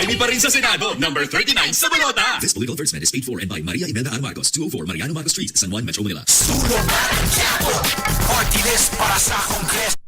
Amy pa rin sa Senado, number 39 sa balota. This political advertisement is paid for and by Maria Imelda R. Marcos, 204 Mariano Marcos Street, San Juan, Metro Manila. Party list para sa Kongreso.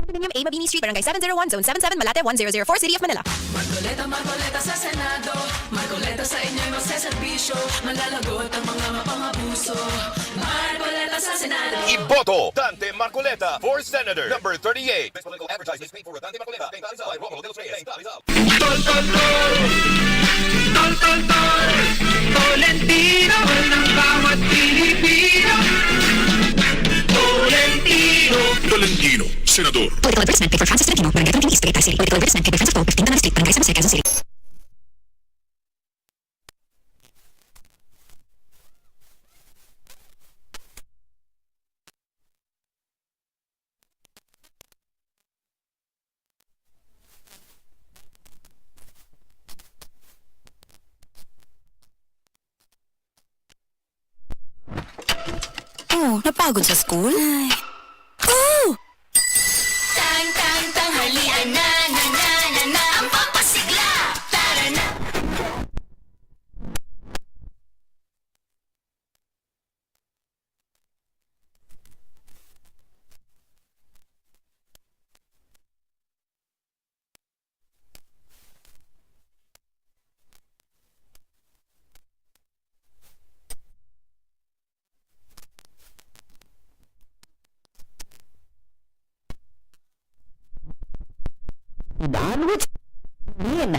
Condominium A, Mabini Street, Barangay 701, Zone 77, Malate 1004, City of Manila. Marcoleta, Marcoleta sa Senado. Marcoleta sa inyo'y magseserbisyo. Malalagot ang mga mapangabuso. Marcoleta sa Senado. Iboto Dante Marcoleta for Senator number 38. This political advertisement is paid for Dante Marcoleta. Paying by Romulo de los Reyes. Tolentino ng bawat Pilipino. Tolentino, Senador. Political advertisement paid for Francis Tolentino, Barangay 21 East, Tagaytay City. Political advertisement paid by Francis Poe, 15 Tanana Street, Barangay 7 Quezon City. Oh, napagod sa school? Ay. Oh! Tang, tanghalian na, ang pampasigla. Tara na.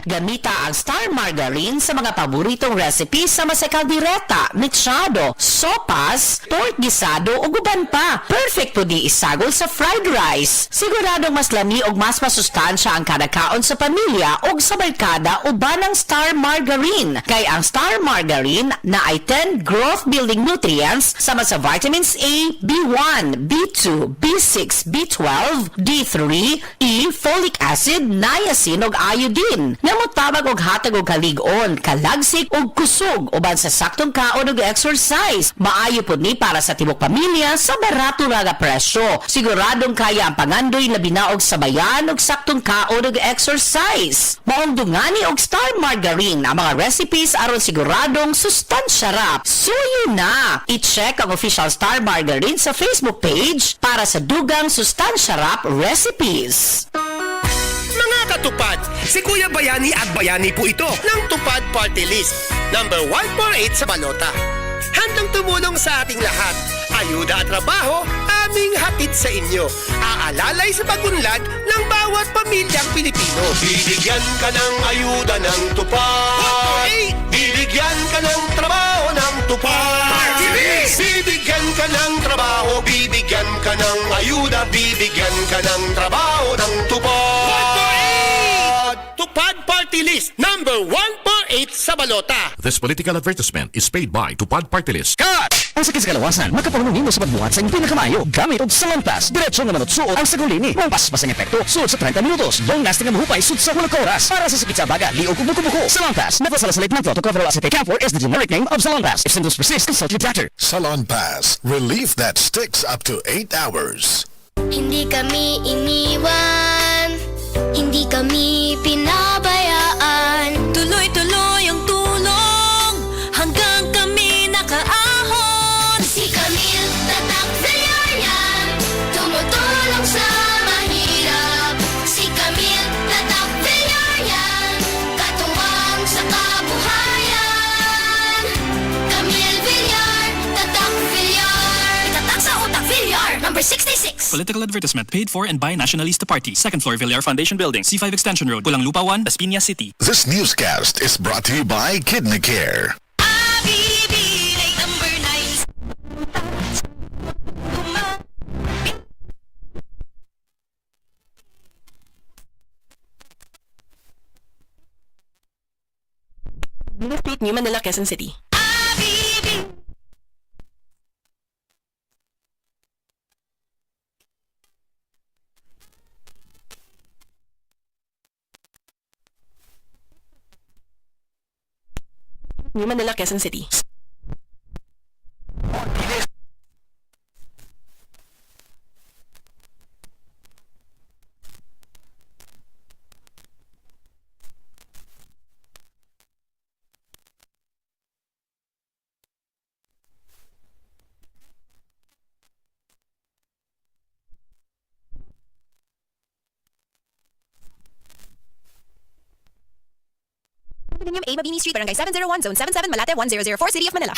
Gamita ang Star Margarine sa mga paboritong recipes sa masekaldireta, mechado, sopas, pork gisado o guban pa. Perfect po di isagol sa fried rice. Siguradong mas lami o mas masustansya ang kada kaon sa pamilya o sa barkada uban ng Star Margarine. Kay ang Star Margarine na ay 10 growth building nutrients sama sa vitamins A, B1, B2, B6, B12, D3, E, folic acid, niacin ug iodine. Namutabag og hatag og kalig-on, kalagsik og kusog uban sa saktong kaon ug exercise. Maayo pud ni para sa tibok pamilya sa barato nga presyo. Siguradong kaya ang pangandoy na binaog sa bayan og saktong kaon ug exercise. Maong dungani og Star Margarine ang mga recipes aron siguradong sustansya rap. Suyo na! I-check ang official Star Margarine sa Facebook page para sa dugang sustansya rap recipes. Mga katupad, si Kuya Bayani at Bayani po ito ng Tupad Party List. Number 148 sa balota. Handang tumulong sa ating lahat. Ayuda at trabaho, aming hatid sa inyo. Aalalay sa pagunlad ng bawat pamilyang Pilipino. Bibigyan ka ng ayuda ng tupad. Bibigyan ka ng trabaho ng tupad. Bibigyan ka ng trabaho, bibigyan ka ng ayuda, bibigyan ka ng trabaho ng tupad. Tupad Party List, number 148 sa balota. This political advertisement is paid by Tupad Party List. Cut! Ang sakit sa kalawasan, makapangulong mo sa pagbuhat sa inyong pinakamayo. Gamit og Salon Pass. Diretso nga manutsuot ang sagulini. Ang paspasang epekto, suot sa 30 minutos. Long lasting ang hupay, suot sa hulog oras. Para sa sakit sa baga, liog ug buko-buko. Salon Pass. Napasalit na to cover acetate camphor is the generic name of Salon Pass. If symptoms persist, consult your doctor. Salon Pass. Relief that sticks up to 8 hours. Hindi kami iniwan, hindi kami pinabayaan. Tuloy-tuloy ang tulong hanggang kami nakaahon. Si Camille, tatak Villarreal, tumutulong sa mahirap. Si Camille, tatak Villarreal, katuwang sa kabuhayan. Camille Villar, tatak Villar, tatak sa utak Villar, number 66. Political advertisement paid for and by Nationalista Party. Second floor Villar Foundation Building, C5 Extension Road, Pulang Lupa 1, Las Piñas City. This newscast is brought to you by Kidney Care. Abibili number 9. Street, New Manila, Quezon City. New Manila, Quezon City. Condominium A Mabini Street, Barangay 701, Zone 77, Malate 1004, City of Manila.